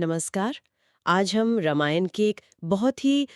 नमस्कार। आज हम रामायण की एक बहुत ही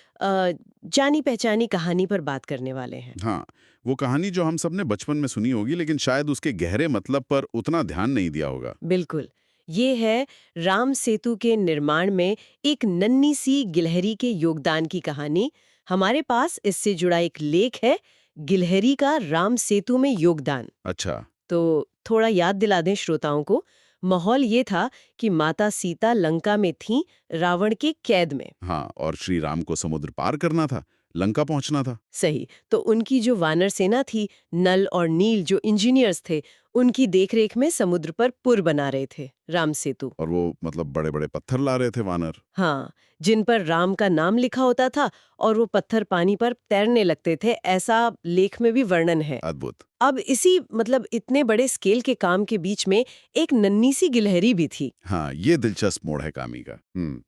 जानी पहचानी कहानी पर बात करने वाले हैं। हाँ, वो कहानी जो हम सबने बचपन में सुनी होगी लेकिन शायद उसके गहरे मतलब पर उतना ध्यान नहीं दिया होगा। बिल्कुल। ये है राम सेतु के निर्माण में एक नन्ही सी गिलहरी के योगदान की कहानी। हमारे पास इससे जुड़ा एक लेख है, गिलहरी का राम सेतु में योगदान। अच्छा। तो थोड़ा याद दिला दें श्रोताओं को। माहौल ये था कि माता सीता लंका में थीं, रावण के कैद में। हाँ, और श्री राम को समुद्र पार करना था, लंका पहुंचना था। सही। तो उनकी जो वानर सेना थी, नल और नील जो इंजीनियर्स थे, उनकी देखरेख में समुद्र पर पुल बना रहे थे, राम सेतु। और वो मतलब बड़े-बड़े पत्थर ला रहे थे वानर। हाँ, जिन पर राम का नाम लिखा होता था और वो पत्थर पानी पर तैरने लगते थे, ऐसा लेख में भी वर्णन है। अद्भुत। अब इसी इतने बड़े स्केल के काम के बीच में एक नन्ही सी गिलहरी भी थी। हाँ, ये दिलचस्प मोड़ है कहानी का।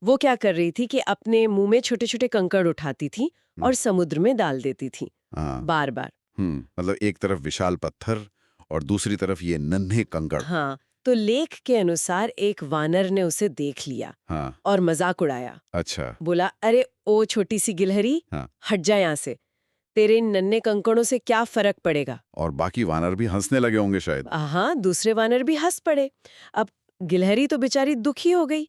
वो क्या कर रही थी कि अपने मुंह में छोटे-छोटे कंकड़ उठाती थी हुँ, और समुद्र में डाल देती थी, हाँ, बार-बार। मतलब एक तरफ विशाल पत्थर और दूसरी तरफ ये नन्हे कंकड़। हाँ, तो लेख के अनुसार एक वानर ने उसे देख लिया हाँ, और मजाक उड़ाया। अच्छा। बोला, अरे ओ छोटी सी गिलहरी, हाँ, हट जा यहाँ से। तेरे इन नन्हे कंकड़ों से क्या फर्क पड़ेगा। और बाकी वानर भी हंसने लगे होंगे शायद। हाँ, दूसरे वानर भी हंस पड़े। अब गिलहरी तो बेचारी दुखी हो गई।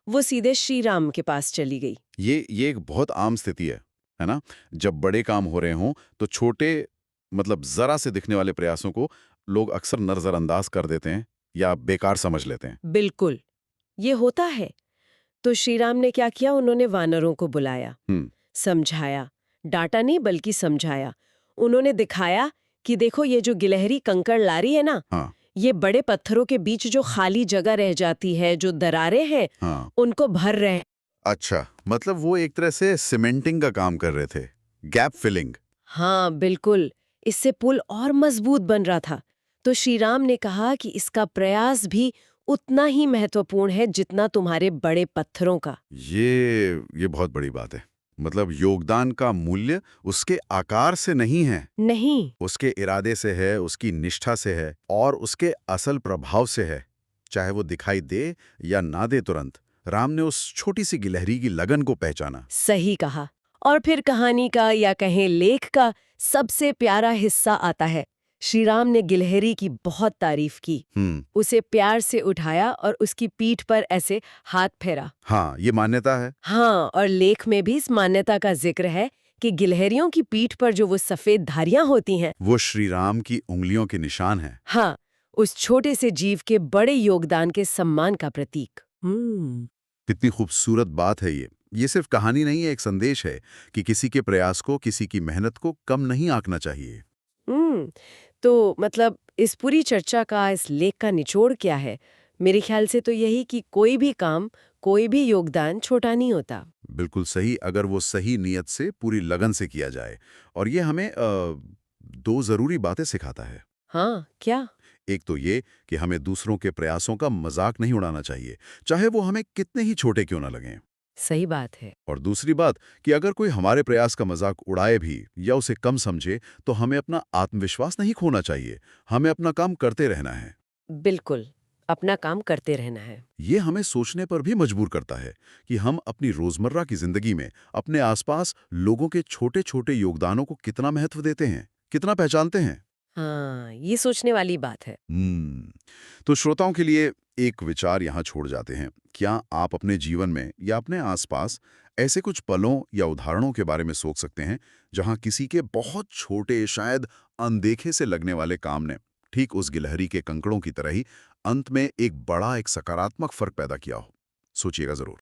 वो सीधे श्री राम के पास चली गई। ये एक बहुत आम स्थिति है ना? जब बड़े काम हो रहे हों, तो छोटे मतलब ज़रा से दिखने वाले प्रयासों को लोग अक्सर नज़रअंदाज कर देते हैं या बेकार समझ लेते हैं। बिल्कुल, ये होता है। तो श्री राम ने क्या किया, उन्होंने वानरों को बुलाया, हुँ, समझाया, डांटा नहीं बल्कि समझाया। उन्होंने दिखाया कि देखो ये जो गिलहरी कंकड़ ला रही है ना, हाँ, ये बड़े पत्थरों के बीच जो खाली जगह रह जाती है, जो दरारें हैं, हाँ। उनको भर रहे हैं। अच्छा, मतलब वो एक तरह से सीमेंटिंग का काम कर रहे थे, गैप फिलिंग। हाँ, बिल्कुल। इससे पुल और मजबूत बन रहा था। तो श्री राम ने कहा कि इसका प्रयास भी उतना ही महत्वपूर्ण है जितना तुम्हारे बड़े पत्थरों का। ये बहुत बड़ी बात है। मतलब योगदान का मूल्य उसके आकार से नहीं है, नहीं। उसके इरादे से है, उसकी निष्ठा से है और उसके असल प्रभाव से है। चाहे वो दिखाई दे या ना दे तुरंत, राम ने उस छोटी सी गिलहरी की लगन को पहचाना। सही कहा। और फिर कहानी का या कहें लेख का सबसे प्यारा हिस्सा आता है। श्री राम ने गिलहरी की बहुत तारीफ की, हम्म। उसे प्यार से उठाया और उसकी पीठ पर ऐसे हाथ फेरा। हाँ, ये मान्यता है। हाँ, और लेख में भी इस मान्यता का जिक्र है कि गिलहरियों की पीठ पर जो वो सफेद धारियां होती हैं, वो श्री राम की उंगलियों के निशान है। हाँ, उस छोटे से जीव के बड़े योगदान के सम्मान का प्रतीक। कितनी खूबसूरत बात है ये। ये सिर्फ कहानी नहीं है, एक संदेश है कि किसी के प्रयास को, किसी की मेहनत को कम नहीं आंकना चाहिए। हम्म। तो इस पूरी चर्चा का, इस लेख का निचोड़ क्या है? मेरे ख्याल से तो यही कि कोई भी काम, कोई भी योगदान छोटा नहीं होता। बिल्कुल सही, अगर वो सही नियत से, पूरी लगन से किया जाए। और ये हमें दो ज़रूरी बातें सिखाता है। हाँ, क्या? एक तो ये कि हमें दूसरों के प्रयासों का मजाक नहीं उड़ाना चाहिए, चाहे वो हमें कितने ही छोटे क्यों ना लगें। सही बात है। और दूसरी बात कि अगर कोई हमारे प्रयास का मजाक उड़ाए भी या उसे कम समझे, तो हमें अपना आत्मविश्वास नहीं खोना चाहिए। हमें अपना काम करते रहना है। बिल्कुल, अपना काम करते रहना है। ये हमें सोचने पर भी मजबूर करता है कि हम अपनी रोजमर्रा की जिंदगी में अपने आसपास लोगों के छोटे-छोटे योगदानों को कितना महत्व देते हैं, कितना पहचानते हैं। हाँ, ये सोचने वाली बात है। हम्म। तो श्रोताओं के लिए एक विचार यहाँ छोड़ जाते हैं। क्या आप अपने जीवन में या अपने आसपास ऐसे कुछ पलों या उदाहरणों के बारे में सोच सकते हैं जहाँ किसी के बहुत छोटे, शायद अनदेखे से लगने वाले काम ने ठीक उस गिलहरी के कंकड़ों की तरह ही अंत में एक बड़ा, एक सकारात्मक फर्क पैदा किया हो? सोचिएगा जरूर।